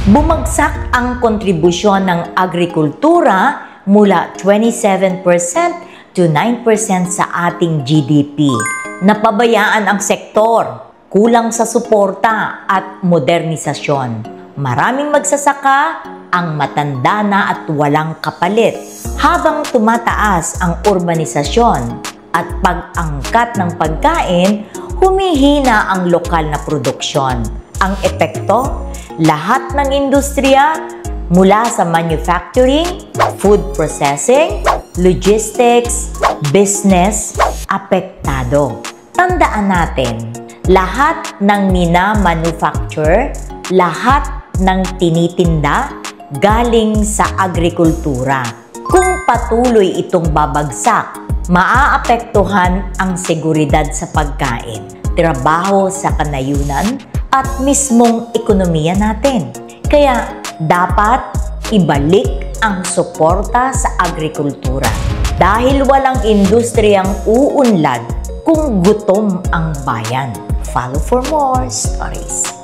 Bumagsak ang kontribusyon ng agrikultura mula 27% to 9% sa ating GDP. Napabayaan ang sektor, kulang sa suporta at modernisasyon. Maraming magsasaka ang matanda na at walang kapalit. Habang tumataas ang urbanisasyon at pag-angkat ng pagkain, humihina ang lokal na produksyon. Ang epekto, lahat ng industriya mula sa manufacturing, food processing, logistics, business, apektado. Tandaan natin, lahat ng mina-manufacture, lahat ng tinitinda, galing sa agrikultura. Kung patuloy itong babagsak, maaapektuhan ang seguridad sa pagkain, trabaho sa kanayunan, at mismong ekonomiya natin. Kaya dapat ibalik ang suporta sa agrikultura dahil walang industriyang uunlad kung gutom ang bayan. Follow for more stories.